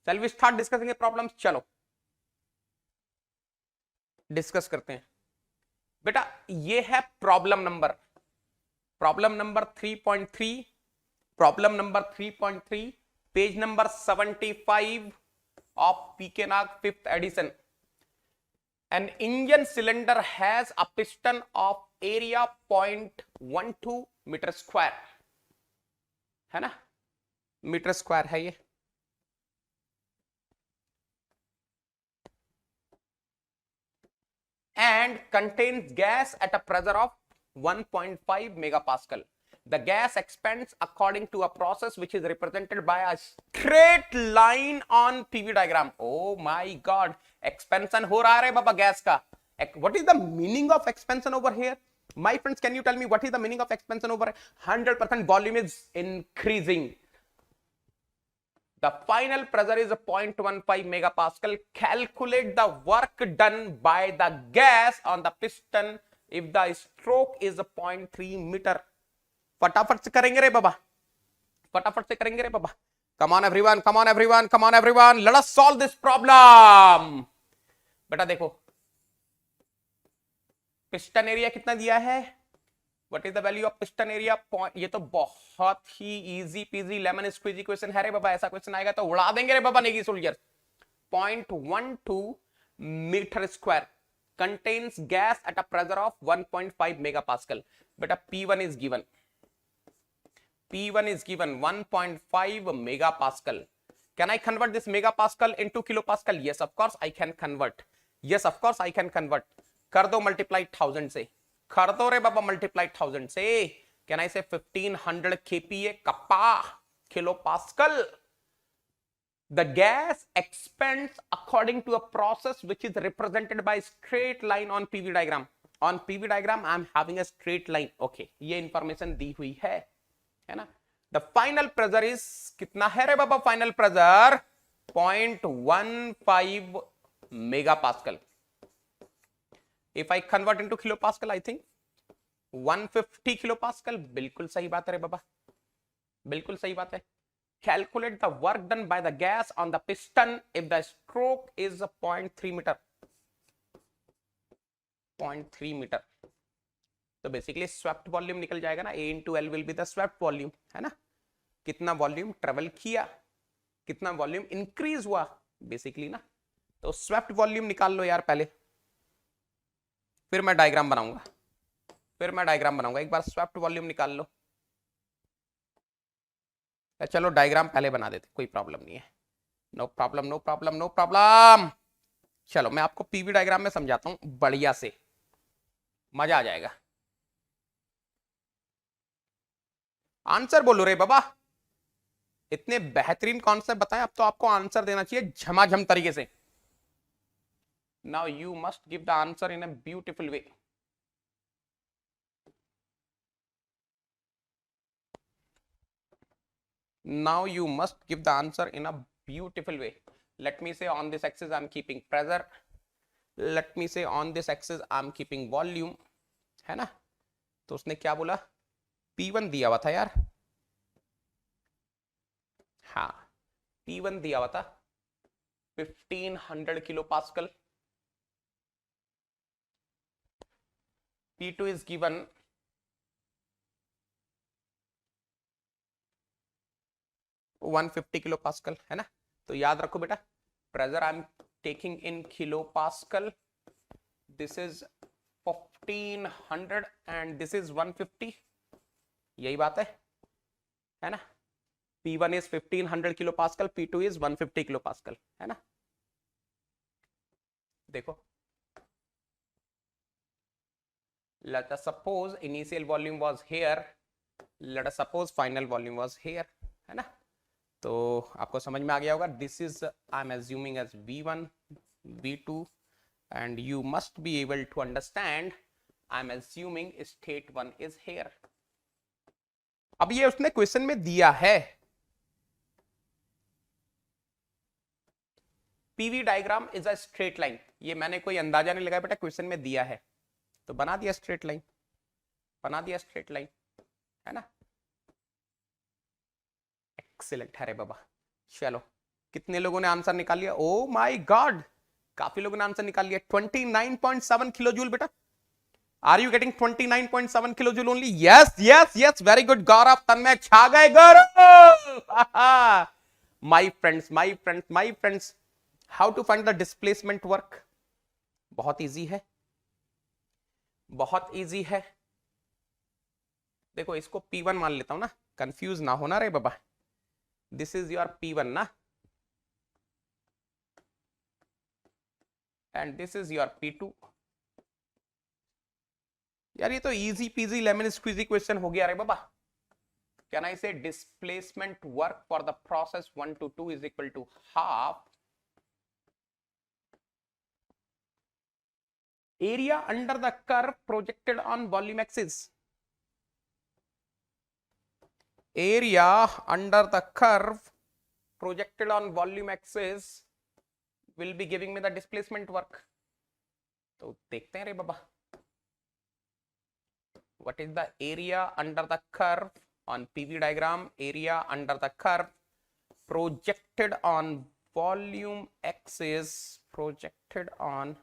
चल we start discussing problems. चलो discuss करते हैं बेटा। ये है problem number 3.3, problem number 3.3, page number 75 of PK Nag 5th edition. An engine cylinder has a piston of area 0.12 metre square, है ना, मीटर स्क्वायर है ये। And contains gas at a pressure of 1.5 megapascal. The gas expands according to a process which is represented by a straight line on PV diagram. Oh my God, expansion हो रहा है बाबा gas का। What is the meaning of expansion over here? My friends, can you tell me what is the meaning of expansion over here? 100% volume is increasing. The final pressure is 0.15 megapascal. Calculate the work done by the gas on the piston if the stroke is 0.3 meter. फटाफट से करेंगे रे बाबा, फटाफट से करेंगे रे बाबा। Come on everyone, come on everyone, come on everyone. Let us solve this problem. बेटा देखो, पिस्टन एरिया कितना दिया है? What is the value of piston area? ये तो बहुत ही easy peasy lemon squeezy question है रे बाबा। ऐसा क्वेश्चन आएगा तो उड़ा देंगे रे बाबा Negi soldier. 0.12 metre square contains gas at a pressure of 1.5 megapascal. बेटा P1 is given. P1 is given 1.5 megapascal. Can I convert this megapascal into kilopascal? Yes, of course I can convert. Yes, of course I can convert. कर दो multiply 1000 से, कर दो रे बाबा multiply 1000 से। Can I से 1500 kPa कपा kilo pascal. The gas expands according to a process which is represented by straight line on PV diagram. On PV diagram I am having a straight line. Okay, ये information दी हुई है ना। The final pressure is कितना है रे बाबा? Final pressure 0.15 megapascal. If I convert into kilopascal, I think 150 kilopascal. बिल्कुल सही बात है रे बाबा, बिल्कुल सही बात है। Calculate the work done by the gas on the piston if the stroke is 0.3 meter. 0.3 meter. तो बेसिकली स्वेप्ट वॉल्यूम निकल जाएगा ना, A into L will be the swept volume, है ना। कितना वॉल्यूम ट्रेवल किया, कितना वॉल्यूम इंक्रीज हुआ बेसिकली ना। तो स्वेप्ट वॉल्यूम निकाल लो यार पहले, फिर मैं डायग्राम बनाऊंगा, फिर मैं डायग्राम बनाऊंगा। एक बार स्वेप्ट वॉल्यूम निकाल लो। चलो डायग्राम पहले बना देते, कोई प्रॉब्लम नहीं है। No problem, no problem, no problem. चलो मैं आपको पीवी डायग्राम में समझाता हूं बढ़िया से, मजा आ जाएगा। आंसर बोलो रे बाबा, इतने बेहतरीन कॉन्सेप्ट बताएं, अब तो आपको आंसर देना चाहिए झमाझम तरीके से। Now you must give the answer in a beautiful way. Now you must give the answer in a beautiful way. Let me say on this axis I'm keeping pressure. Let me say on this axis I'm keeping volume, है ना। तो उसने क्या बोला? P1 दिया हुआ था यार, हाँ P1 दिया हुआ था 1500 kilo pascal. P2 is given 150 kilo pascal, है ना। तो याद रखो बेटा, pressure I am taking in kilo pascal, this is 1500 and this is 150, यही बात है ना। P1 is 1500 kilo pascal, P2 is 150 kilo pascal, है ना। देखो, let us suppose initial volume was here, let us suppose final volume was here, है ना। तो आपको समझ में आ गया होगा। This is I am assuming as V1, V2 and you must be able to understand I am assuming state 1 is here. अब ये उसने क्वेश्चन में दिया है, PV diagram is a straight line. ये मैंने कोई अंदाजा नहीं लगाया बेटा, क्वेश्चन में दिया है तो बना दिया स्ट्रेट लाइन, बना दिया स्ट्रेट लाइन, है ना। एक्सीलेंट है रे बाबा। चलो कितने लोगों ने आंसर निकाल लिया? ओ माय गॉड, काफी लोगों ने आंसर निकाल लिया। 29.7 किलो जूल बेटा। Are you getting 29.7 kilo joule only? Yes yes yes, very good Gaurav, Tanmay छा गए Gaurav. My friends my friends my friends, how to find the displacement work? बहुत इजी है, बहुत इजी है। देखो इसको P1 मान लेता हूं ना, कंफ्यूज ना होना रे बाबा। दिस इज योर P1 ना, and this is your P2। यार ये तो easy peasy lemon squeezy question हो गया रे बाबा। Can I say displacement work for the process 1 to 2 is equal to half area under the curve projected on volume axis. Area under the curve projected on volume axis will be giving me the displacement work. तो देखते हैं रे बाबा, what is the area under the curve on PV diagram? Area under the curve projected on volume axis, projected on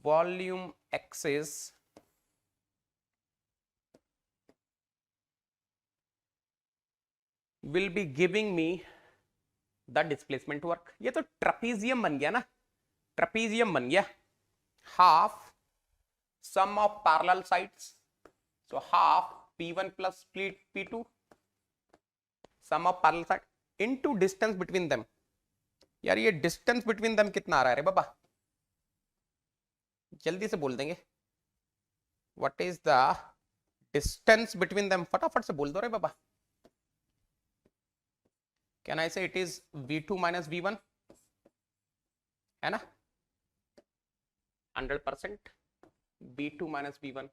volume axis will be giving me the displacement work. ये तो trapezium बन गया ना, trapezium बन गया। Half sum of parallel sides, so half P1 plus P2 sum of parallel side into distance between them। यार ये distance between them कितना आ रहा है रे बाबा? जल्दी से बोल देंगे, what is the distance between them? फटाफट से बोल दो रे बाबा। Can I say it is V2 minus V1? है ना, 100% V2 minus V1।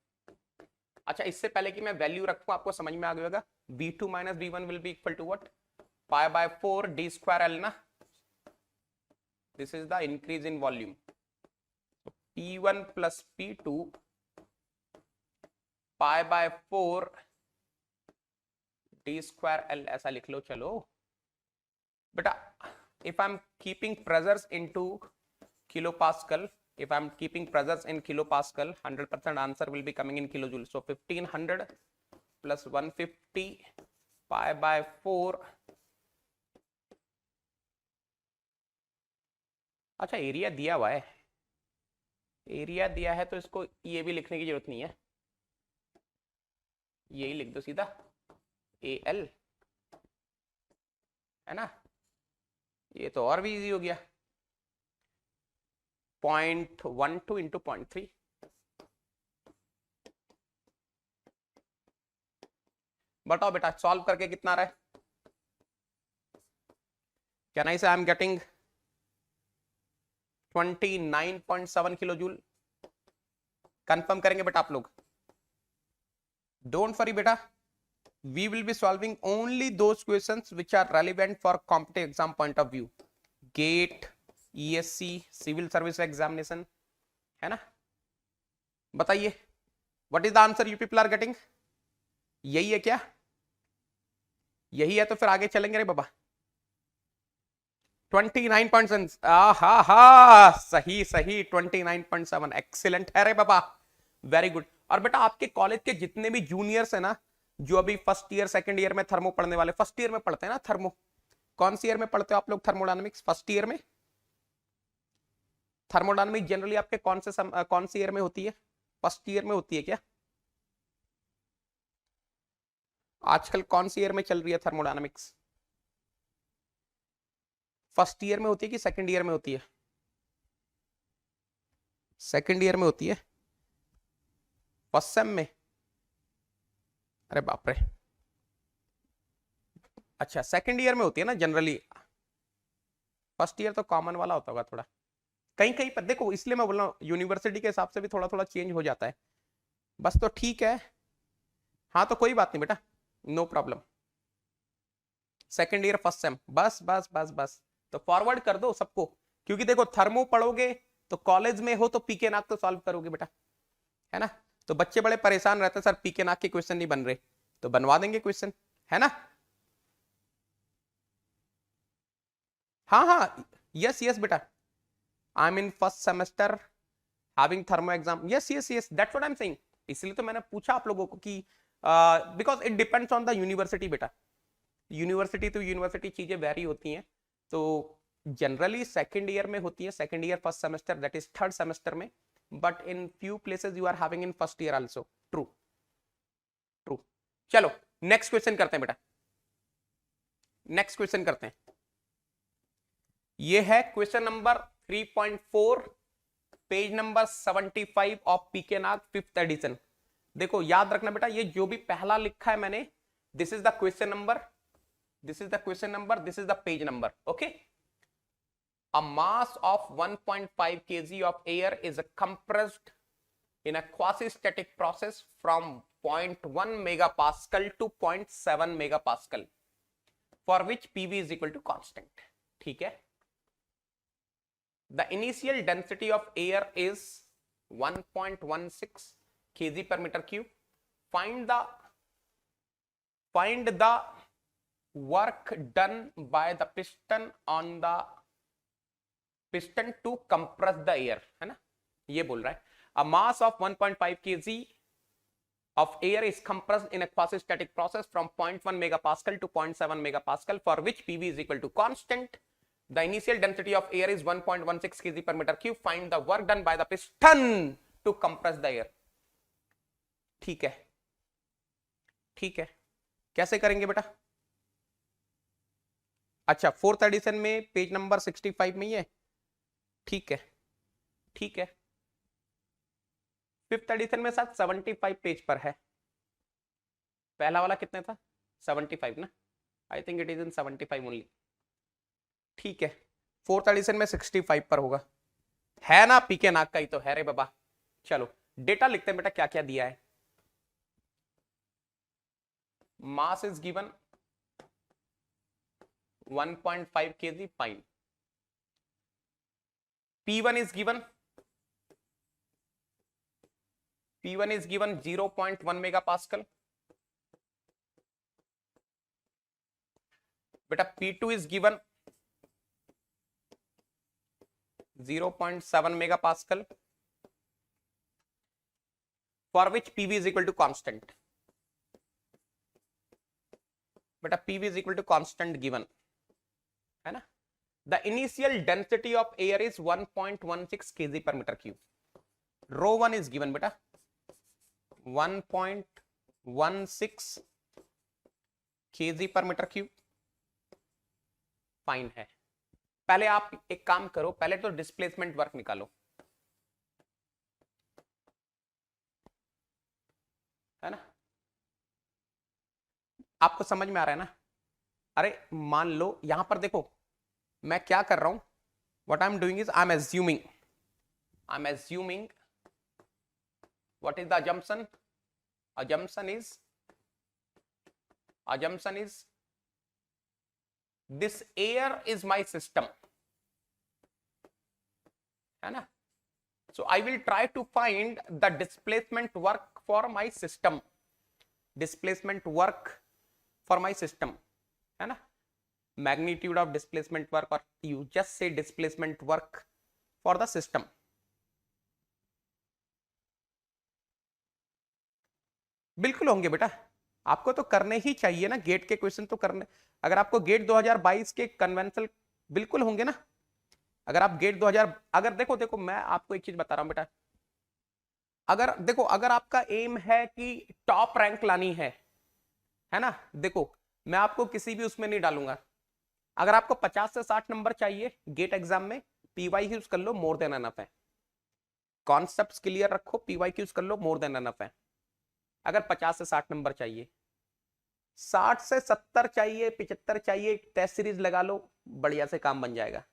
अच्छा, इससे पहले कि मैं वैल्यू रखूं, आपको समझ में आ गया होगा, V2 minus V1 will be equal to what? Pi by 4 d square L ना। This is the increase in volume। So P1 plus P2 pi by 4 d square L, ऐसा लिख लो। चलो बेटा, if I'm keeping pressures into kilopascal, if I'm keeping pressures in kilopascal, 100% answer will be coming in kilojoule। So 1500 plus 150 pi by 4। अच्छा, area दिया हुआ है, area दिया है तो इसको ये भी लिखने की जरूरत नहीं है, यही लिख दो सीधा AL, है ना। ये तो और भी इजी हो गया, 0.12 इंटू 0.3। बताओ बेटा, सॉल्व करके कितना आ रहा है? कैन आई से I am getting 29.7 kilo joule. Confirm करेंगे बेटा आप लोग, डोंट वरी बेटा, we will be solving only those questions which are relevant for competitive exam point of view, GATE, ESC, civil service examination, है ना। बताइए, what is the answer you people are getting? यही है क्या? यही है तो फिर आगे चलेंगे रे बाबा। 29.7, हा सही सही, 29.7 एक्सीलेंट है रे बाबा, वेरी गुड। और बेटा आपके कॉलेज के जितने भी जूनियर्स है ना, जो अभी फर्स्ट ईयर सेकंड ईयर में थर्मो पढ़ने वाले, फर्स्ट ईयर में पढ़ते हैं ना थर्मो, कौन सी ईयर में पढ़ते हो आप लोग थर्मोडायनामिक्स? फर्स्ट ईयर में। थर्मोडायनामिक्स जनरली आपके कौन सी ईयर में होती है? फर्स्ट ईयर में होती है क्या? आजकल कौन सी ईयर में चल रही है थर्मोडायनामिक्स? फर्स्ट ईयर में होती है कि सेकंड ईयर में होती है? सेकंड ईयर में होती है, फर्स्ट सेम में। अरे बाप रे, अच्छा सेकंड ईयर में होती है ना जनरली, फर्स्ट ईयर तो कॉमन वाला होता होगा थोड़ा, कहीं कहीं पर देखो, इसलिए मैं बोल रहा हूँ यूनिवर्सिटी के हिसाब से भी थोड़ा थोड़ा चेंज हो जाता है बस। तो ठीक है, हाँ तो कोई बात नहीं बेटा, no problem. Second year first sem, बस बस बस बस, तो फॉरवर्ड कर दो सबको, क्योंकि देखो थर्मो पढ़ोगे तो कॉलेज में हो तो पीके नाक तो सॉल्व करोगे बेटा, है ना। तो बच्चे बड़े परेशान रहते हैं, सर पीके नाक के क्वेश्चन नहीं बन रहे, तो बनवा देंगे क्वेश्चन, है ना। हाँ हाँ, यस यस बेटा, I am in first semester having thermo exam, yes yes yes, that's what I am saying. इसलिए तो मैंने पूछा आप लोगों को कि because it depends on the university बेटा, यूनिवर्सिटी टू यूनिवर्सिटी चीजें वेरी होती हैं। तो जनरली सेकंड ईयर में होती है, second year first semester, that is third semester में, but in few places you are having in first year also. True true. चलो नेक्स्ट क्वेश्चन करते हैं बेटा, नेक्स्ट क्वेश्चन करते हैं। ये है question number 3.4, page number 75 of PK Nag fifth edition. देखो याद रखना बेटा, ये जो भी पहला लिखा है मैंने, this is the question number, this is the question number, this is the page number, okay? A mass of 1.5 kg of air is compressed in a quasi-static process from 0.1 megapascal to 0.7 megapascal for which PV is equal to constant. ठीक है? The initial density of air is 1.16 kg per meter cube. Find the work done by the piston on the piston to compress the air, है ना? ये बोल रहा है a mass of 1.5 kg of air is compressed in a quasi-static process from 0.1 megapascal to 0.7 megapascal for which PV is equal to constant. The initial density of air is 1.16 kg per meter cube. Find the work done by the piston to compress the air. ठीक है, ठीक है, कैसे करेंगे बेटा? अच्छा, fourth edition में page number 65 में ही है, ठीक है, ठीक है। फिफ्थ एडिशन में साथ 75 पेज पर है, पहला वाला कितने था? 75 ना, I think it is in 75 only, ठीक है। फोर्थ एडिशन में 65 पर होगा, है ना? पीके नाग का ही तो है रे बाबा। चलो डेटा लिखते हैं बेटा, क्या क्या दिया है। Mass is given 1.5 kg fine. P1 is given 0.1 megapascal. बेटा P2 is given 0.7 megapascal for which PV is equal to constant. बेटा PV is equal to constant given, है ना? The initial density of air is 1.16 kg per meter cube. Rho 1 is given बेटा 1.16 kg per meter cube. Fine है। पहले आप एक काम करो, पहले तो डिस्प्लेसमेंट वर्क निकालो, है ना? आपको समझ में आ रहा है ना? अरे मान लो यहां पर देखो मैं क्या कर रहा हूं, what I'm doing is I'm assuming what is the assumption? Assumption is this air is my system, है ना? So I will try to find the displacement work for my system, है ना? Magnitude of displacement work, or you just say displacement work for the system. बिल्कुल होंगे बेटा, आपको तो करने ही चाहिए ना, गेट के क्वेश्चन तो करने। अगर आपको गेट 2022 के कन्वेंशनल बिल्कुल होंगे ना, अगर आप गेट 2000, अगर देखो मैं आपको एक चीज बता रहा हूं बेटा, अगर देखो अगर आपका एम है कि टॉप रैंक लानी है ना, देखो मैं आपको किसी भी उसमें नहीं डालूंगा। अगर आपको 50 से 60 नंबर चाहिए गेट एग्जाम में, पीवाई यूज कर लो, मोर देन एनफ है। कॉन्सेप्ट्स क्लियर रखो, पीवाई यूज कर लो, मोर देन एनफ है। अगर 50 से 60 नंबर चाहिए, 60 से 70 चाहिए, 75 चाहिए, टेस्ट सीरीज लगा लो, बढ़िया से काम बन जाएगा।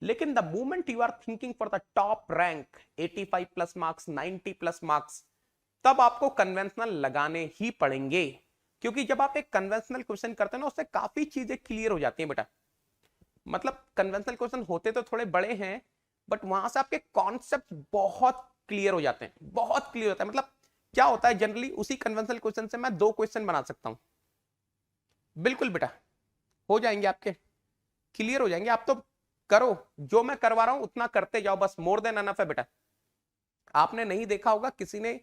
लेकिन the moment you are thinking for the top rank 85 plus marks, 90 plus marks, तब आपको कन्वेंशनल लगाने ही पड़ेंगे, क्योंकि जब आप एक कन्वेंशनल क्वेश्चन करते हैं ना, उससे काफी चीजें क्लियर हो जाती हैं बेटा। मतलब कन्वेंशनल क्वेश्चन होते तो थोड़े बड़े हैं, बट वहां से आपके कॉन्सेप्ट बहुत क्लियर हो जाते हैं, बहुत क्लियर होता है। मतलब क्या होता है जनरली, उसी कन्वेंशनल क्वेश्चन से मैं 2 क्वेश्चन बना सकता हूं। बिल्कुल बेटा, हो जाएंगे आपके, क्लियर हो जाएंगे। आप तो करो, जो मैं करवा रहा हूं उतना करते जाओ, बस मोर देन एनफ है बेटा। आपने नहीं देखा होगा, किसी ने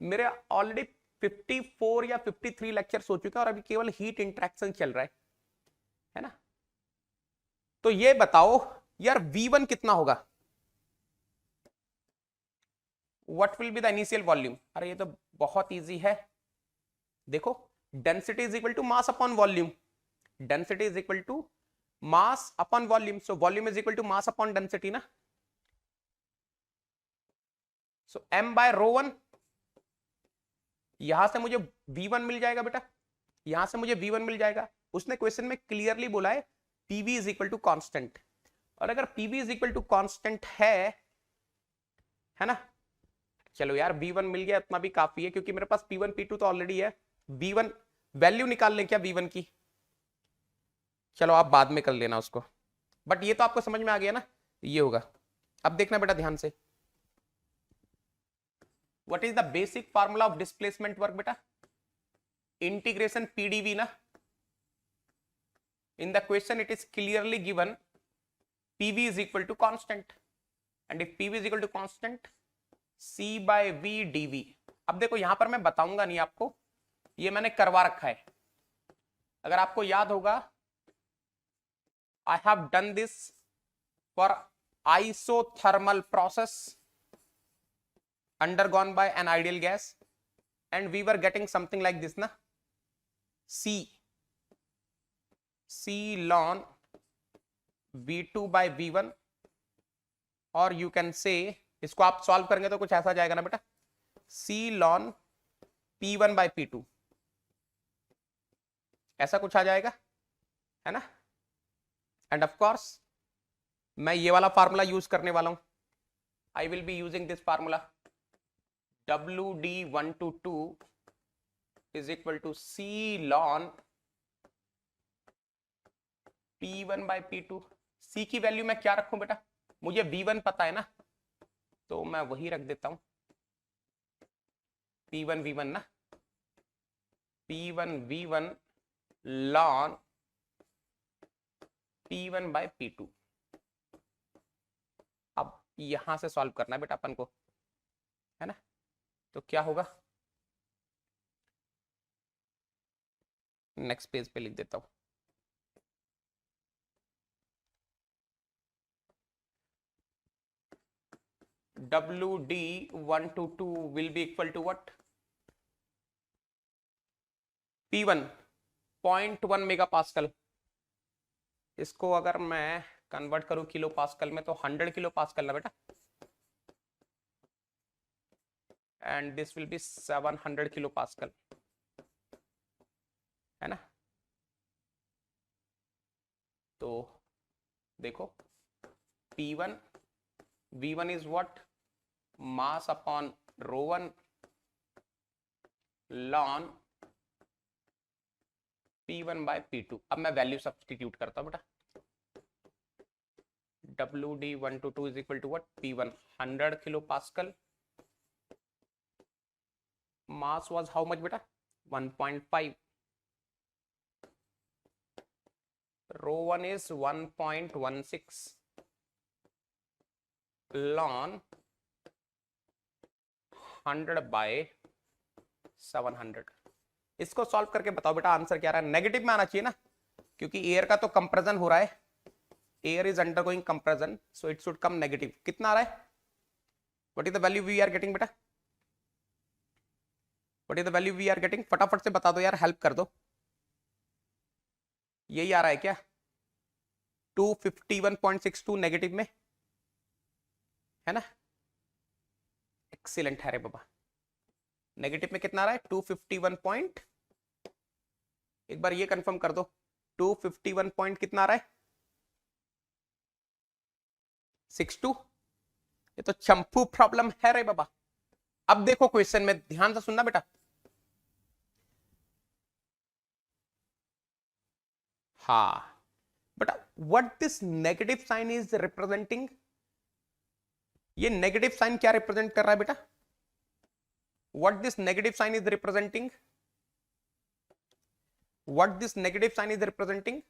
मेरे ऑलरेडी 54 या 53 लेक्चर हो चुका है और अभी केवल हीट इंटरेक्शन चल रहा है ना। तो ये बताओ यार V1 कितना होगा, what will be the initial volume. अरे ये तो बहुत इजी है, देखो density is equal to mass upon volume, density is equal to mass upon volume, so volume is equal to mass upon density ना। So m by rho one, यहां से मुझे V1 मिल जाएगा बेटा, यहां से मुझे V1 मिल जाएगा। उसने क्वेश्चन में क्लियरली बोला है PV is equal to constant, और अगर PV is equal to constant है ना, चलो यार V1 मिल गया, इतना भी काफी है क्योंकि मेरे पास P1 P2 तो ऑलरेडी है। V1 वैल्यू निकाल लें क्या V1 की, चलो आप बाद में कर लेना उसको, बट ये तो आपको समझ में आ गया ना, ये होगा। अब देखना बेटा ध्यान से, what is the basic formula of displacement work बेटा, इंटीग्रेशन PdV ना। in the question it is clearly given PV is equal to constant, and if PV is equal to constant C by V dV। अब देखो यहां पर मैं बताऊंगा नहीं आपको, ये मैंने करवा रखा है, अगर आपको याद होगा I have done this for isothermal process undergone by an ideal gas and we were getting something like this ना, C ln V2 by V1, और यू कैन से इसको आप सॉल्व करेंगे तो कुछ ऐसा जाएगा ना बेटा, C ln P1 by P2, ऐसा कुछ आ जाएगा है ना। एंड ऑफ कोर्स मैं ये वाला फार्मूला यूज करने वाला हूं, I will be using this formula, WD122 is equal to C ln P1 by P2। C की वैल्यू मैं क्या रखूं बेटा, मुझे V1 पता है ना, तो मैं वही रख देता हूं P1 V1 ना, P1 V1 ln P1 by P2। अब यहां से सॉल्व करना है बेटा अपन को, है ना। तो क्या होगा, नेक्स्ट पेज पे लिख देता हूं, WD122 will be equal to what, P1 0.1 mega pascal, इसको अगर मैं कन्वर्ट करूं किलो पास्कल में तो 100 किलो पास्कल ना बेटा, and this will be 700 kilo pascal, है ना। तो देखो P1 V1 is what, mass upon rho 1 ln P1 by P2। अब मैं वैल्यू सब्सटीट्यूट करता हूं बेटा, WD122 is equal to what, P1 100 kilo pascal, mass was how much बेटा 1.5, rho 1 is 1.16 ln 100 by 700। इसको सॉल्व करके बताओ बेटा आंसर क्या आ रहा है, नेगेटिव में आना चाहिए ना, क्योंकि एयर का तो कंप्रेशन हो रहा है, air is undergoing compression, so it should come negative. कितना आ रहा है, what is the value we are getting बेटा, what is the value we are getting, फटाफट से बता दो यार, हेल्प कर दो। यही आ रहा है क्या, 251.62 नेगेटिव में, है ना। एक्सीलेंट है रे बाबा, नेगेटिव में कितना आ रहा है 251 पॉइंट, एक बार ये कंफर्म कर दो, 251 पॉइंट कितना आ रहा है 62। ये तो चंपू प्रॉब्लम है रे बाबा। अब देखो क्वेश्चन में ध्यान से सुनना बेटा, हाँ बेटा, what this negative sign is representing, ये नेगेटिव साइन क्या रिप्रेजेंट कर रहा है बेटा, what this negative sign is representing, what this negative sign is representing,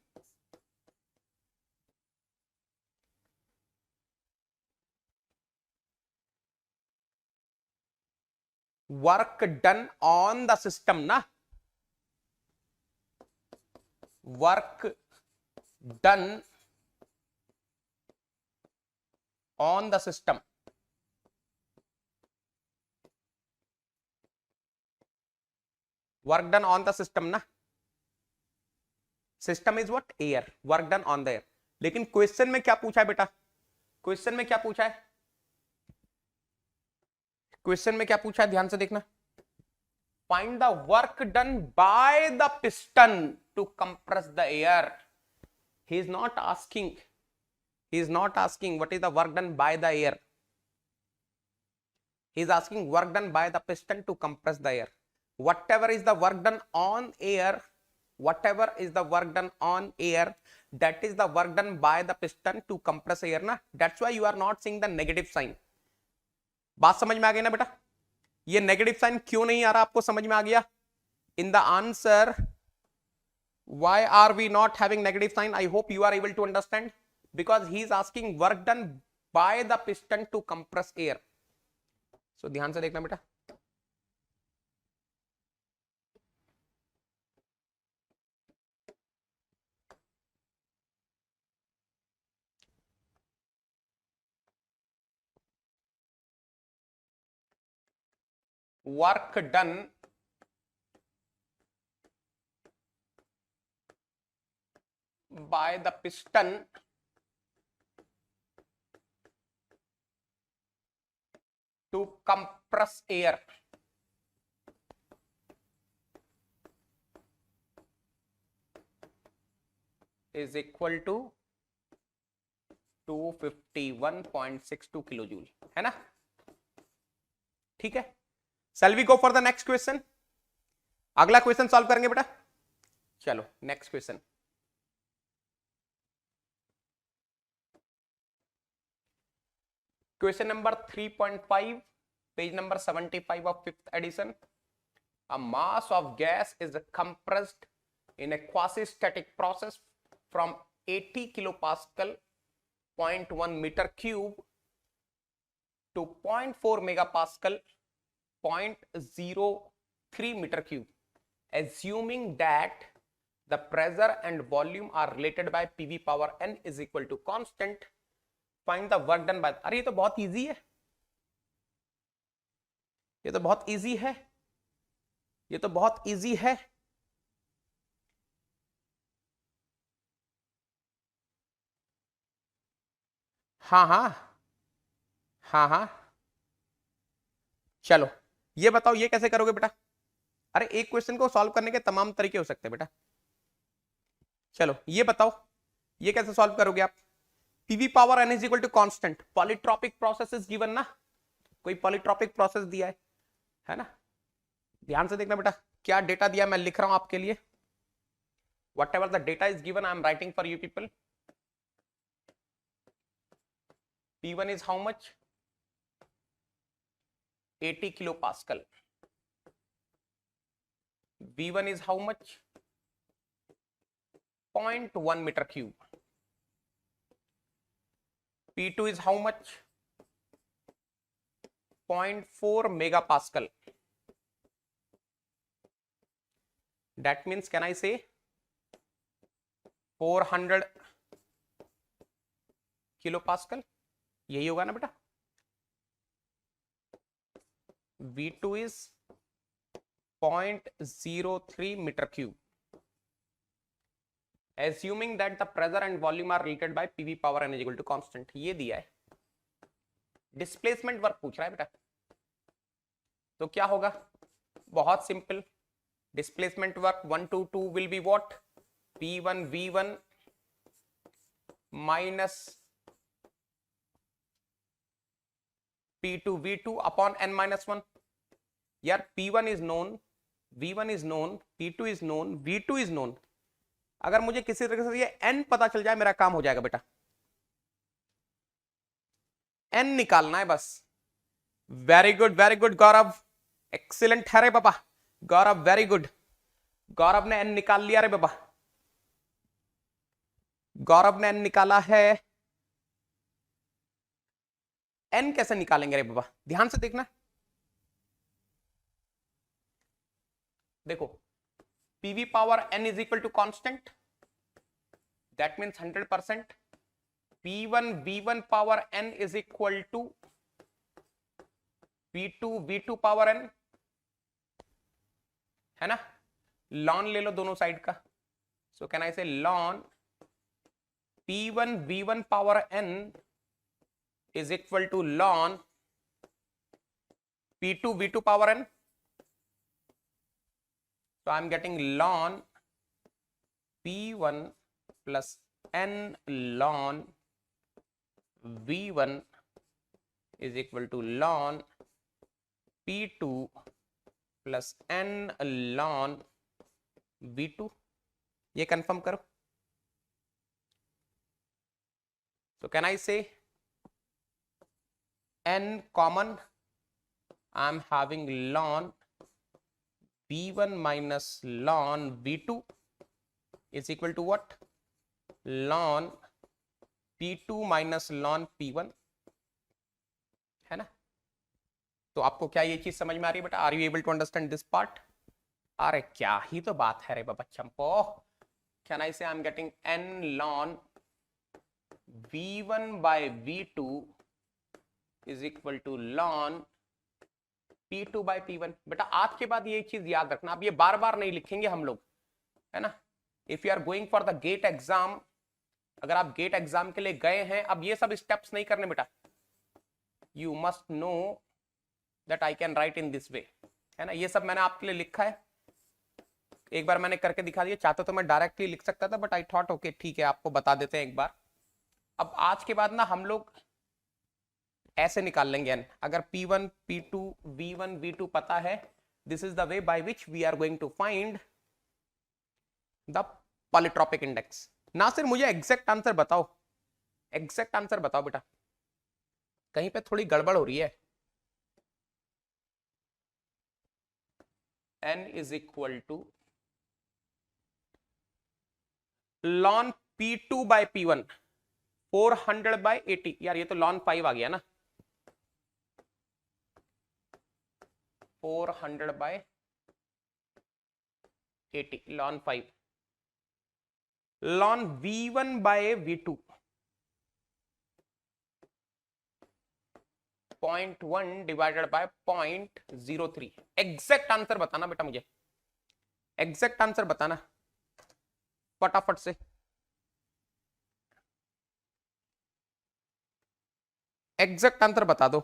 work done on the system ना, work done on the system, work done on the system ना, system is what, air, work done on the air. लेकिन question में क्या पूछा है बेटा, question में क्या पूछा है, क्वेश्चन में क्या पूछा है, ध्यान से देखना। Find the work done by the piston to compress the air. He is not asking, he is not asking what is the work done by the air, he is asking work done by the piston to compress the air. Whatever is the work done on air, whatever is the work done on air, that is the work done by the piston to compress air ना, that's why you are not seeing the negative sign। बात समझ में आ गई ना बेटा, ये negative sign क्यों नहीं आ रहा आपको समझ में आ गया। In the answer why are we not having negative sign, I hope you are able to understand, because he is asking work done by the piston to compress air। so ध्यान से देखना बेटा, work done by the piston to compress air is equal to 251.62 kilo joule, है ना, ठीक है। Shall we go for the next question? अगला question solve करेंगे बेटा, चलो next question. Question number 3.5, page number 75 of 5th edition। A mass of gas is compressed in a quasi-static process from 80 kilopascal 0.1 meter cube to 0.4 megapascal 0.03 meter cube, assuming that the pressure and volume are related by PV power n is equal to constant, find the work done by। अरे ये तो बहुत easy है, ये तो बहुत easy है, ये तो बहुत इजी है। हाँ हाँ हाँ हाँ, चलो ये बताओ ये कैसे करोगे बेटा। अरे एक क्वेश्चन को सॉल्व करने के तमाम तरीके हो सकते हैं बेटा। चलो ये बताओ ये कैसे सॉल्व करोगे आप। PV power n is equal to constant, polytropic process is given ना, कोई पॉलीट्रॉपिक प्रोसेस दिया है ना। ध्यान से देखना बेटा क्या डेटा दिया मैं लिख रहा हूं आपके लिए। whatever the data is given I am writing for you people। P1 is how much, 80 kilopascal। V1 is how much, 0.1 meter cube। P2 is how much, 0.4 megapascal। That means can I say 400 kilopascal, यही होगा ना बेटा। V2 is 0.03 meter cube, assuming that the pressure and volume are related by PV power n is equal to constant। ये दिया है, displacement work पूछ रहा है बेटा, तो क्या होगा, बहुत simple. Displacement work 1 to 2 will be what, P1 V1 minus P2 V2 upon n minus 1। यार P1 is known, V1 is known, P2 is known, V2 is known। अगर मुझे किसी तरीके से ये n पता चल जाए मेरा काम हो जाएगा बेटा, n निकालना है बस। वेरी गुड गौरव, एक्सीलेंट है रे बाबा गौरव, वेरी गुड। गौरव ने n निकाल लिया रे बाबा, गौरव ने n निकाला है। n कैसे निकालेंगे रे बाबा, ध्यान से देखना। देखो PV power n is equal to constant, that means 100%। P1 V1 power n is equal to P2 V2 power n, है ना। लॉन ले लो दोनों साइड का, सो कैन आई से lawn P1 V1 power n is equal to ln P2 V2 power n. So I am getting ln P1 plus n ln V1 is equal to ln P2 plus n ln V2। ये confirm करो। So can I say n common, I am having ln V1 minus ln V2 is equal to what? Ln P2 minus ln P1, है ना। तो आपको क्या ये चीज समझ में आ रही है बेटा? Are you able to understand this part? अरे क्या ही तो बात है रे बाबा चंपो। कैन आई से I am getting n ln V1 by V2 is equal to ln P2 by P1। बेटा आज के बाद ये चीज याद रखना, अब ये बार बार नहीं लिखेंगे हम लोग, है ना। If you are going for the GATE exam, अगर आप गेट एग्जाम के लिए गए हैं, अब ये सब स्टेप्स नहीं करने बेटा। You must know that I can write in this way, है ना। ये सब मैंने आपके लिए लिखा है, एक बार मैंने करके दिखा दिया। चाहते तो मैं डायरेक्टली लिख सकता था, बट आई थॉट ओके ठीक है आपको बता देते हैं एक बार। अब आज के बाद ना हम लोग ऐसे निकाल लेंगे n। अगर P1 P2 V1 V2 पता है, this is the way by which we are going to find the polytropic index. ना सिर्फ मुझे एग्जैक्ट आंसर बताओ, एग्जैक्ट आंसर बताओ बेटा, कहीं पे थोड़ी गड़बड़ हो रही है। n is equal to ln P2 by P1 400 by 80। यार ये तो ln 5 आ गया ना, 400 by 80 ln 5। ln V1 by V2 0.1 divided by 0.03। Exact answer बताना बेटा, मुझे एग्जैक्ट आंसर बताना फटाफट से। एग्जैक्ट आंसर बता दो।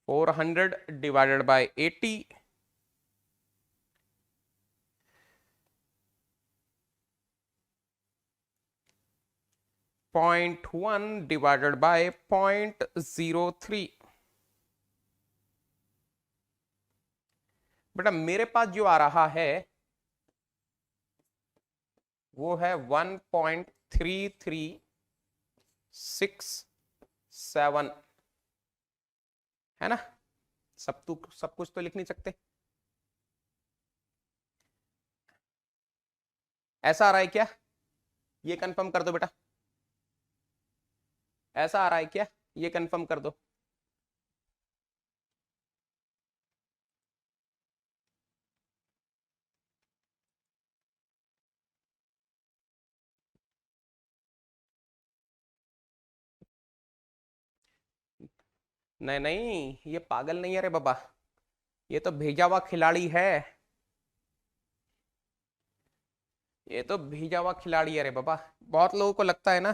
Four 400 divided by 80 0.1 divided by 0.03। बेटा मेरे पास जो आ रहा है वो है 1.3367, है ना। सब कुछ तो लिख नहीं सकते। ऐसा आ रहा है क्या? ये कंफर्म कर दो बेटा, ऐसा आ रहा है क्या? ये कंफर्म कर दो। नहीं नहीं, ये पागल नहीं है रे बाबा, ये तो भेजा हुआ खिलाड़ी है, ये तो भेजा हुआ खिलाड़ी है रे बाबा। बहुत लोगों को लगता है ना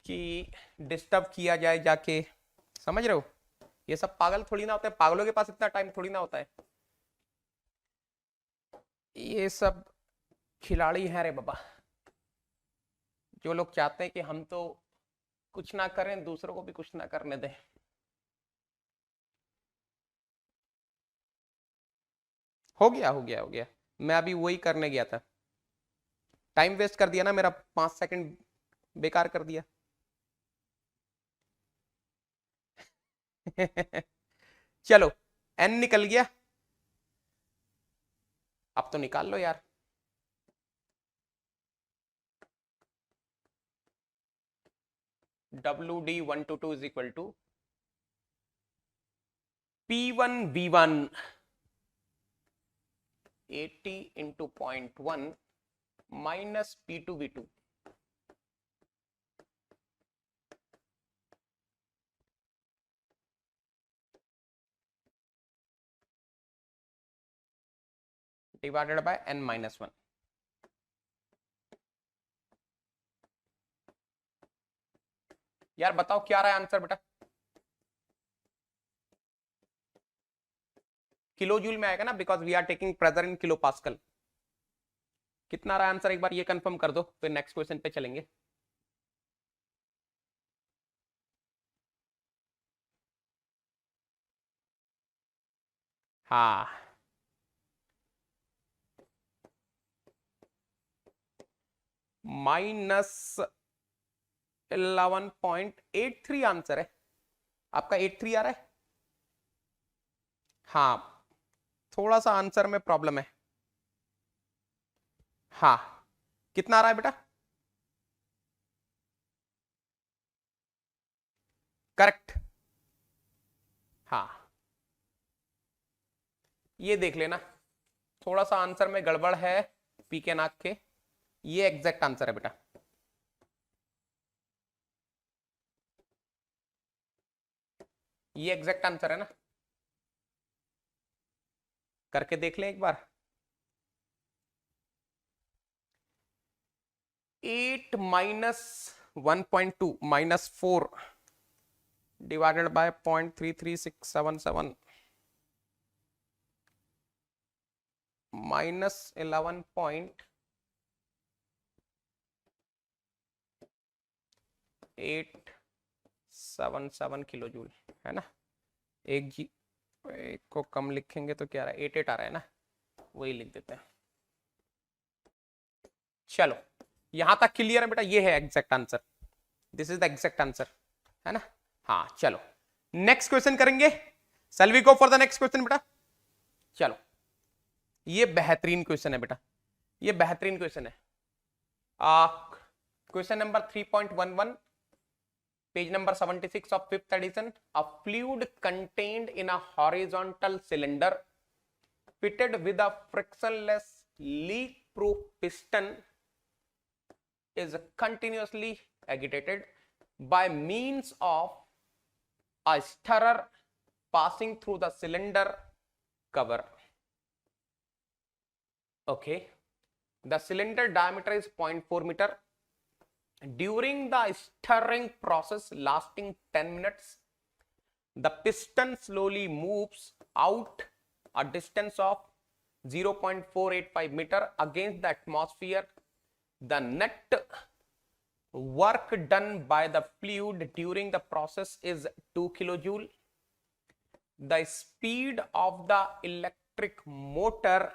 कि डिस्टर्ब किया जाए जाके, समझ रहे हो। ये सब पागल थोड़ी ना होते हैं, पागलों के पास इतना टाइम थोड़ी ना होता है। ये सब खिलाड़ी हैं रे बाबा, जो लोग चाहते हैं कि हम तो कुछ ना करें, दूसरों को भी कुछ ना करने दें। हो गया हो गया हो गया, मैं अभी वही करने गया था, टाइम वेस्ट कर दिया ना मेरा, 5 सेकंड बेकार कर दिया। चलो n निकल गया, अब तो निकाल लो यार। WD122 is equal to P1V1 80 into 0.1 minus P2V2. Divided by n minus 1. यार बताओ क्या रहा है आंसर बेटा? किलो जूल में आएगा ना, because we are taking pressure in kilo pascal. कितना रहा आंसर एक बार ये कंफर्म कर दो, फिर नेक्स्ट क्वेश्चन पे चलेंगे. हाँ, -11.83 आंसर है आपका. 83 आ रहा है. हाँ, थोड़ा सा आंसर में प्रॉब्लम है. हाँ, कितना आ रहा है बेटा? करेक्ट. हाँ, ये देख लेना, थोड़ा सा आंसर में गड़बड़ है पी के नाक के. ये एग्जैक्ट आंसर है बेटा. ये एग्जैक्ट आंसर है ना, करके देख लें एक बार. 8 minus 1.2 minus 4 divided by 0.33677 minus 11.877 kilo joule है ना. एक को कम लिखेंगे तो क्या आ रहा है? 88 आ रहा है ना, वही लिख देते हैं. चलो, यहां तक क्लियर है बेटा? ये है exact answer. This is the exact answer है ना. हाँ, चलो नेक्स्ट क्वेश्चन करेंगे. Shall we go for the next question बेटा? चलो, ये बेहतरीन क्वेश्चन है बेटा, ये बेहतरीन क्वेश्चन है. Question number 3.11, page number 76 of 5th edition. A fluid contained in a horizontal cylinder fitted with a frictionless leak-proof piston is continuously agitated by means of a stirrer passing through the cylinder cover. Okay, the cylinder diameter is 0.4 meter. During the stirring process lasting 10 minutes, the piston slowly moves out a distance of 0.485 meter against the atmosphere. The net work done by the fluid during the process is 2 kilojoule. The speed of the electric motor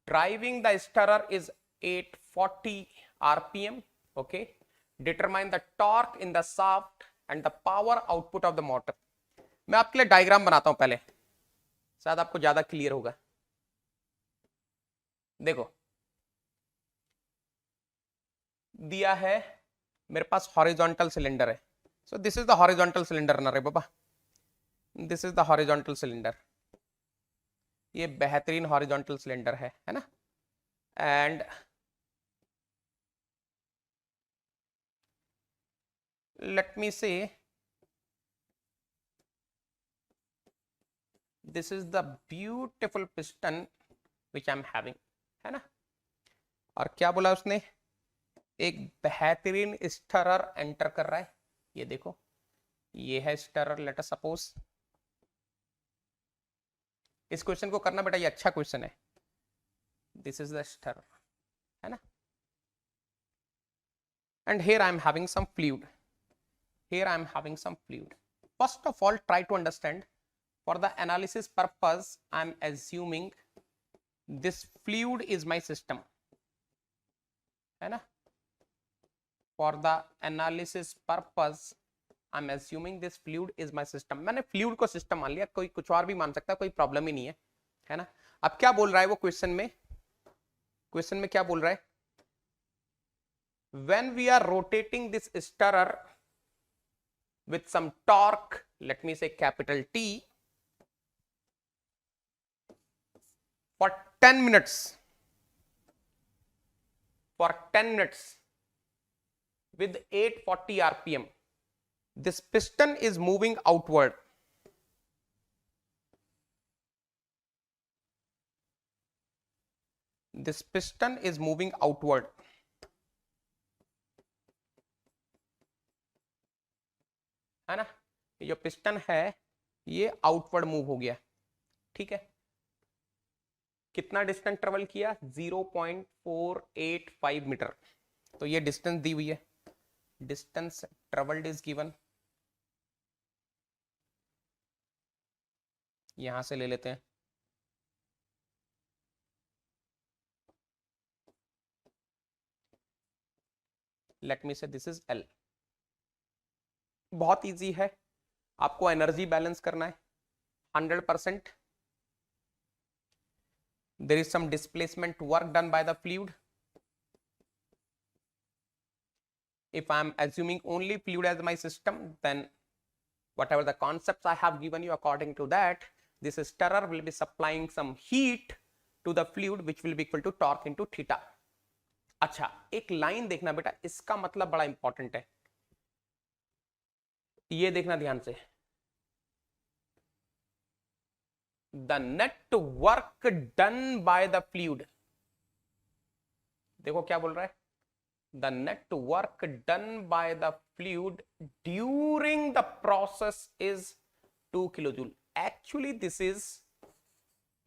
driving the stirrer is 840 rpm. Okay, determine the torque in the shaft and the power output of the motor. मैं आपके लिए diagram बनाता हूं पहले, शायद आपको ज्यादा clear होगा. देखो, दिया है मेरे पास हॉरिजॉन्टल सिलेंडर है. So this is the horizontal cylinder ना रे बाबा, this is the horizontal cylinder. ये बेहतरीन हॉरिजॉन्टल सिलेंडर है ना. And let me say this is the beautiful piston which I am having, है ना. और क्या बोला उसने? एक बेहतरीन स्टरर एंटर कर रहा है. ये देखो, ये है स्टरर. लेट अस सपोज, इस क्वेश्चन को करना बेटा, ये अच्छा क्वेश्चन है. दिस इज द स्टरर, है ना. And here I am having some fluid. Here I am having some fluid. First of all, try to understand. For the analysis purpose, I am assuming this fluid is my system, है ना. For the analysis purpose, I am assuming this fluid is my system. मैंने fluid को system मान लिया, कोई कुछ और भी मान सकता है, कोई प्रॉब्लम ही नहीं है ना. अब क्या बोल रहा है वो क्वेश्चन में? क्वेश्चन में क्या बोल रहा है? When we are rotating this stirrer with some torque, let me say capital T, for 10 minutes. For 10 minutes with 840 rpm, this piston is moving outward. This piston is moving outward. है ना, ये जो piston है ये outward move हो गया, ठीक है। कितना डिस्टेंस ट्रेवल किया? 0.485 मीटर। तो ये डिस्टेंस दी हुई है, डिस्टेंस ट्रेवल्ड इज गिवन, यहां से ले लेते हैं। लेट मी से दिस इज L। बहुत इजी है, आपको एनर्जी बैलेंस करना है 100%। there is some displacement work done by the fluid. If I am assuming only fluid as my system, then whatever the concepts I have given you, according to that, this stirrer will be supplying some heat to the fluid which will be equal to torque into theta. अच्छा, एक line देखना बेटा, इसका मतलब बड़ा important है, ये देखना ध्यान से। The net work done by the fluid, देखो क्या बोल रहा है, the net work done by the fluid during the process is 2 kilojoule. Actually this is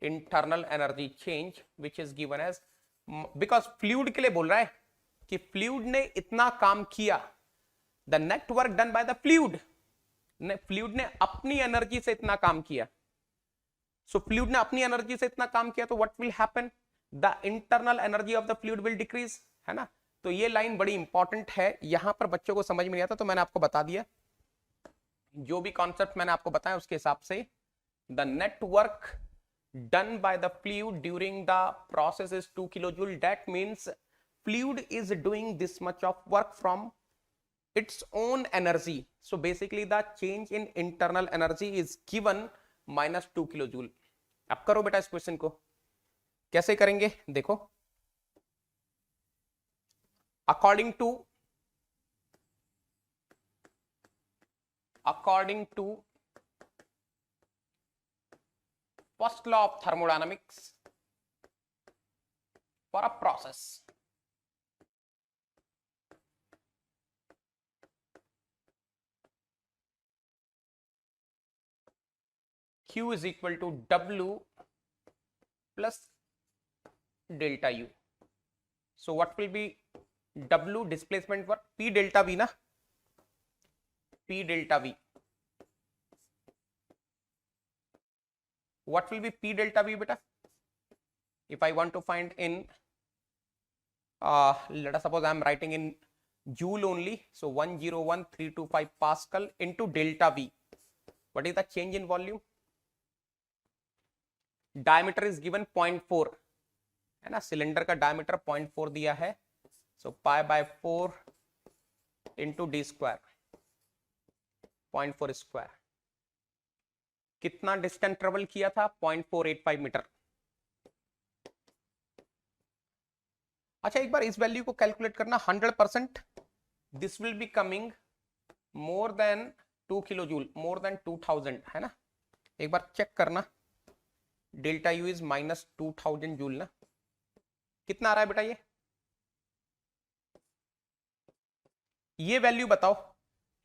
internal energy change which is given as, because fluid के लिए बोल रहा है कि fluid ने इतना काम किया, the net work done by the fluid, fluid ने अपनी एनर्जी से इतना काम किया। सो फ्लूइड ने अपनी एनर्जी से इतना काम किया तो what will happen, the internal energy of the fluid will decrease, है ना। तो ये लाइन बड़ी इंपॉर्टेंट है, यहां पर बच्चों को समझ में नहीं आता तो मैंने आपको बता दिया, जो भी कॉन्सेप्ट मैंने आपको बताया उसके हिसाब से। The net work done by the fluid during the process is 2 kilojoule, that means fluid is doing this much of work from its own energy. So basically the change in internal energy is given minus 2 kilojoule. अब करो बेटा इस question को, कैसे करेंगे देखो। according to first law of thermodynamics, for a process, Q is equal to W plus delta U. So what will be W, displacement work, P delta V ना, P delta V. What will be P delta V beta? If I want to find in, let us suppose I am writing in joule only, so 101325 Pascal into delta V. What is the change in volume? Diameter is given 0.4 है ना, cylinder का diameter 0.4 दिया है, so pi by 4 into D square, 0.4 square. कितना distance travel किया था? 0.485 metre. अच्छा एक बार इस वैल्यू को कैलकुलेट करना 100%, this will be coming more than 2 kilo joule, more than 2000, है ना। एक बार चेक करना, delta U is minus 2000 joule ना, कितना आ रहा है बेटा ये वैल्यू बताओ,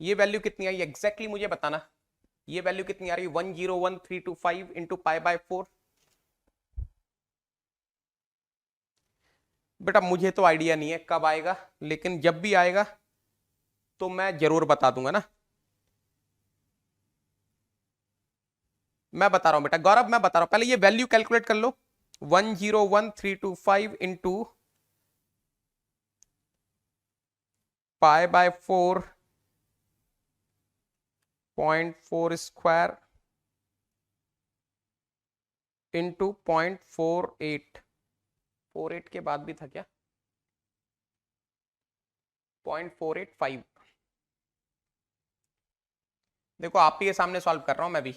ये वैल्यू कितनी आई एग्जैक्टली मुझे बताना, ये वैल्यू कितनी आ रही है? 101325 इंटू पाई बाय 4। बेटा मुझे तो आइडिया नहीं है कब आएगा, लेकिन जब भी आएगा तो मैं जरूर बता दूंगा ना। मैं बता रहा हूं बेटा, गौरव मैं बता रहा हूं, पहले ये वैल्यू कैलकुलेट कर लो। 101325 into pi by 4.4 square into 0.48 के बाद भी था क्या? 0.485 देखो आप ही के सामने सॉल्व कर रहा हूं मैं भी।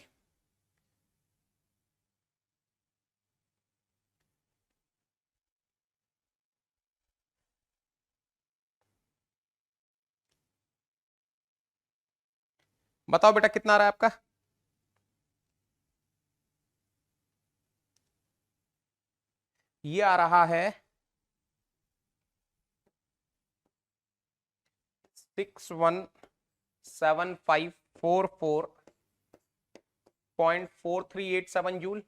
बताओ बेटा कितना आ रहा है आपका? ये आ रहा है 617544.4387 जूल,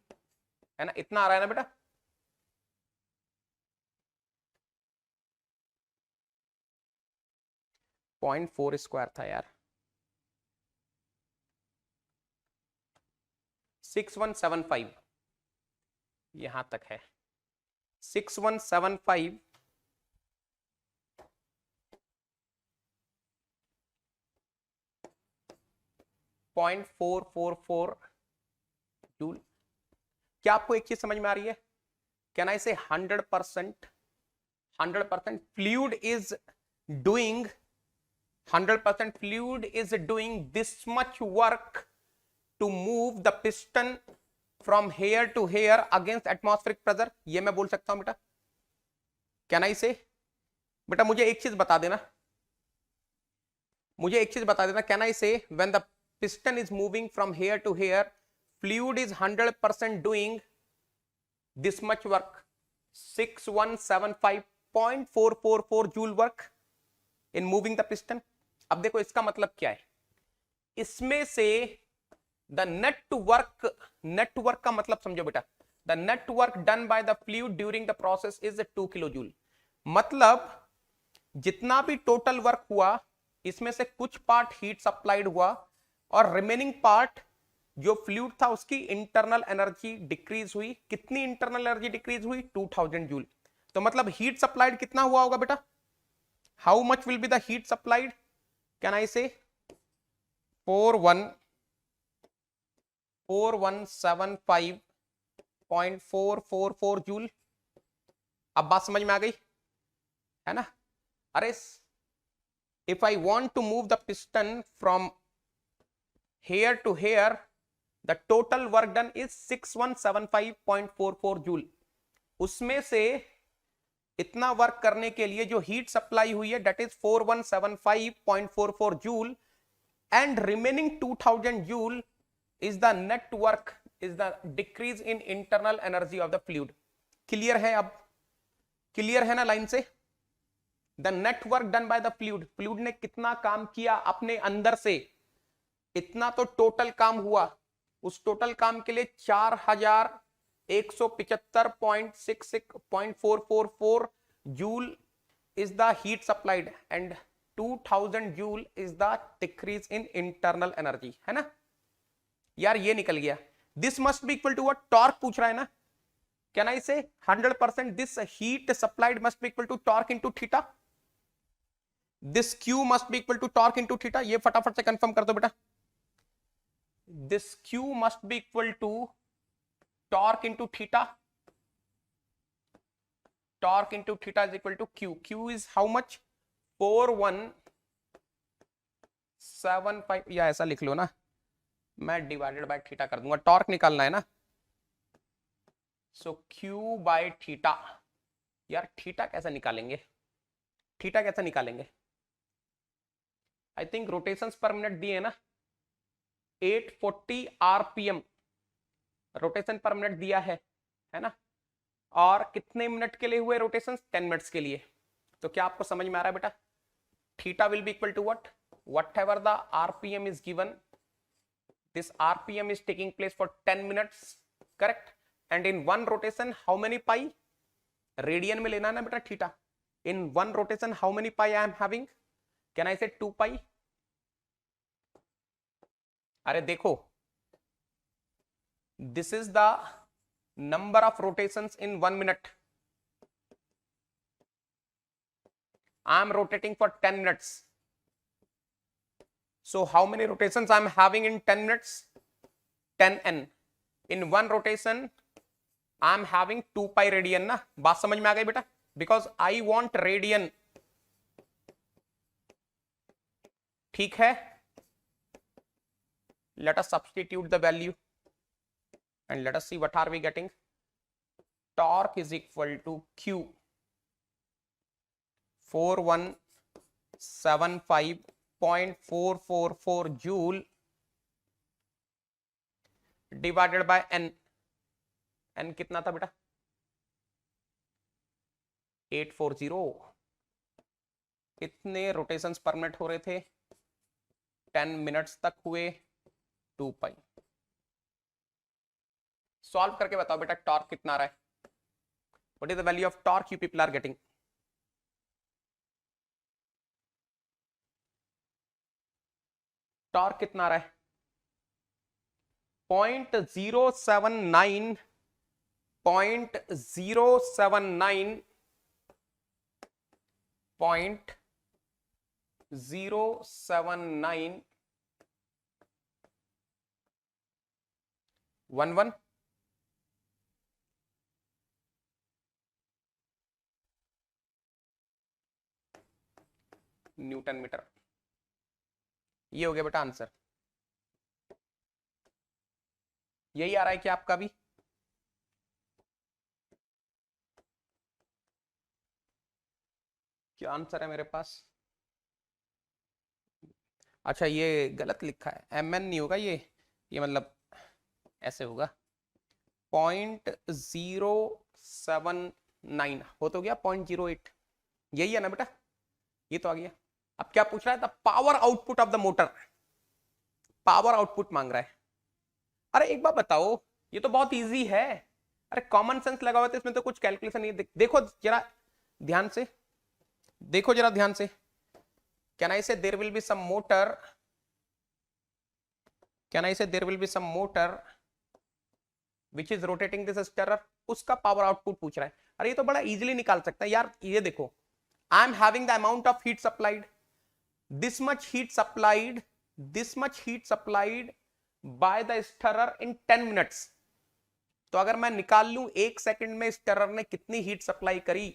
है ना? इतना आ रहा है ना बेटा? 0.4 स्क्वायर था यार। 6175 यहां तक है। 6175 0.444 जूल। क्या आपको एक चीज समझ में आ रही है? कैन आई से 100% fluid is doing 100% fluid is doing this much work to move the piston from here to here against atmospheric pressure? ये मैं बोल सकता हूं बेटा? कैन आई से? बेटा मुझे एक चीज बता देना, कैन आई से when the piston is moving from here to here, fluid is 100% doing this much work, 6175.444 joule work in moving the piston. अब देखो इसका मतलब क्या है, इसमें से द नेटवर्क का मतलब समझो बेटा, the network done by the fluid during the process is 2 kilo joule. मतलब जितना भी टोटल वर्क हुआ, इसमें से कुछ पार्ट हीट सप्लाइड हुआ और रिमेनिंग पार्ट जो फ्लूइड था उसकी इंटरनल एनर्जी डिक्रीज हुई। कितनी इंटरनल एनर्जी डिक्रीज हुई? 2000 जूल। तो मतलब हीट सप्लाइड कितना हुआ होगा बेटा? How much will be the heat supplied? Can I से 4175.444 जूल। अब बात समझ में आ गई है ना? अरे if I want to move the piston from here to here, the total work done is 6175.44 joule. उसमें से इतना वर्क करने के लिए जो हीट सप्लाई हुई है that is 4175.44 joule, and remaining 2000 joule is the net work, is the decrease in internal energy of the fluid. Clear है? अब क्लियर है ना लाइन से? The network done by the fluid, fluid ने कितना काम किया अपने अंदर से, इतना तो टोटल काम हुआ। उस टोटल काम के लिए 4175.66.444 joule is the heat supplied and 2000 joule is the decrease in internal energy, है ना यार? ये निकल गया। this must be equal to what? torque पूछ रहा है ना? can I say 100% this heat supplied must be equal to torque into theta? this q must be equal to torque into theta? ये फटाफट से कंफर्म कर दो बेटा। this q must be equal to torque into theta. torque into theta is equal to q. q is how much? 4175, या ऐसा लिख लो ना, मैं डिवाइडेड बाय थीटा कर दूंगा। टॉर्क निकालना है ना, सो q बाय थीटा। यार थीटा कैसे निकालेंगे? आई थिंक रोटेशंस पर मिनट दिए है ना, 840 आरपीएम रोटेशन पर मिनट दिया है ना? और कितने मिनट के लिए हुए रोटेशंस? 10 मिनट्स के लिए। तो क्या आपको समझ में आ रहा है बेटा? Theta will be equal to what? whatever the rpm is given, this rpm is taking place for 10 minutes, correct? and in one rotation how many pi? Radian में लेना है ना बेटा theta. in one rotation how many pi I am having? can I say 2 pi? अरे देखो, this is the number of rotations in 1 minute. I am rotating for 10 minutes. So how many rotations I am having in 10 minutes? 10n. In one rotation I am having 2 pi radian ना? बात समझ में आ गई बेटा? Because I want radian, ठीक है? let us substitute the value and let us see what are we getting. Torque is equal to Q 4175.444 joule divided by n. n कितना था बेटा? 840. कितने रोटेशंस पर मिनट हो रहे थे? 10 मिनट्स तक हुए. 2 पाई. सॉल्व करके बताओ बेटा टॉर्क कितना आ रहा है. What is the value of torque you people are getting? Torque कितना आ रहा है? 0.079 0.079 न्यूटन मीटर. ये हो गया बेटा आंसर. यही आ रहा है क्या आपका भी? क्या आंसर है मेरे पास? अच्छा ये गलत लिखा है. mn नहीं होगा ये मतलब ऐसे होगा. 0.079 हो तो गया 0.08. यही है ना बेटा? ये तो आ गया. अब क्या पूछ रहा है? The power output of the motor. Power output मांग रहा है. अरे एक बात बताओ, ये तो बहुत इजी है. अरे कॉमन सेंस लगा हुआ है, इसमें तो कुछ कैलकुलेशन नहीं है. देखो जरा ध्यान से, देखो जरा ध्यान से. Can I say there will be some motor, can I say there will be some motor which is rotating this stator. उसका पावर आउटपुट पूछ रहा है. अरे ये तो बड़ा इजीली निकाल सकता है यार. ये देखो, आई am having the amount of heat supplied, this much heat supplied by the stirrer in 10 minutes. तो अगर मैं निकाल लूं 1 सेकंड में स्टरर ने कितनी हीट सप्लाई करी,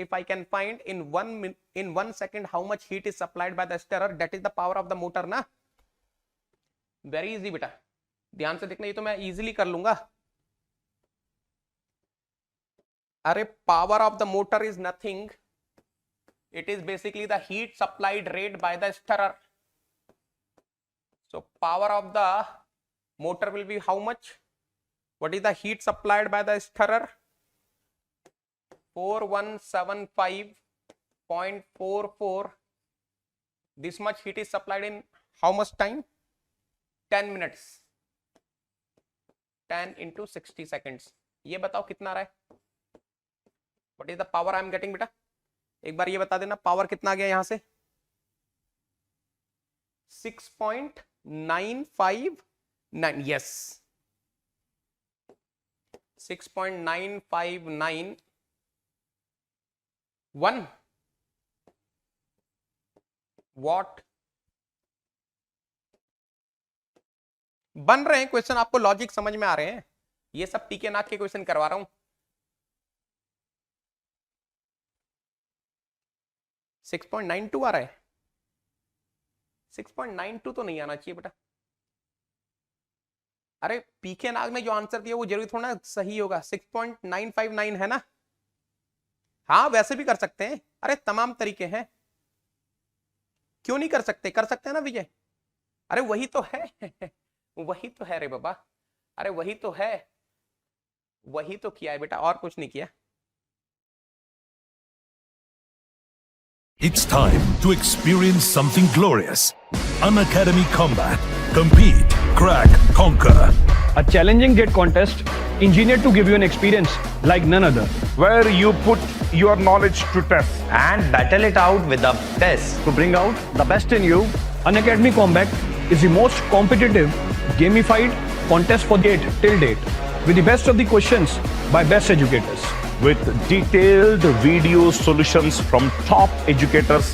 if I can find in 1 second how much heat is supplied by the stirrer, that is the power of the motor ना. वेरी इजी बेटा, ध्यान से देखना. ये तो मैं इजीली कर लूंगा. अरे power of the motor is nothing, it is basically the heat supplied rate by the stirrer. So power of the motor will be how much? What is the heat supplied by the stirrer? 4175.44. This much heat is supplied in how much time? 10 minutes. 10 into 60 seconds. ये बताओ कितना आ रहा है? What is the power I am getting बेटा? एक बार ये बता देना पावर कितना आ गया यहां से. 6.959. Yes, 6.9591 what. बन रहे हैं क्वेश्चन, आपको लॉजिक समझ में आ रहे हैं. ये सब पीके नाथ के क्वेश्चन करवा रहा हूं. 6.92 आ रहा है. 6.92 तो नहीं आना चाहिए बेटा. अरे पीके नाग ने जो आंसर दिया वो जरूरी थोड़ा सही होगा. 6.959 है ना. हाँ वैसे भी कर सकते हैं. अरे तमाम तरीके हैं, क्यों नहीं कर सकते? कर सकते हैं ना विजय. अरे वही तो है, वही तो है रे बाबा. अरे वही तो है, वही तो किया है बेटा, और कुछ नहीं किया. It's time to experience something glorious. Unacademy Combat. Compete, crack, conquer. A challenging gate contest engineered to give you an experience like none other. Where you put your knowledge to test. And battle it out with the best. To bring out the best in you, Unacademy Combat is the most competitive, gamified contest for gate till date. With the best of the questions by best educators. With detailed video solutions from top educators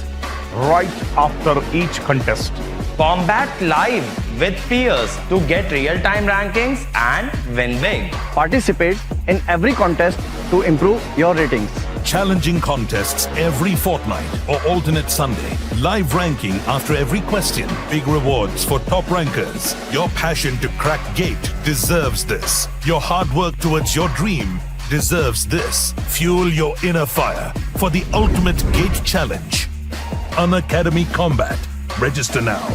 right after each contest. Combat live with peers to get real-time rankings and win big. Participate in every contest to improve your ratings. Challenging contests every fortnight or alternate Sunday. Live ranking after every question. Big rewards for top rankers. Your passion to crack GATE deserves this. Your hard work towards your dream deserves this. Fuel your inner fire for the ultimate GATE challenge. Unacademy Combat. Register now.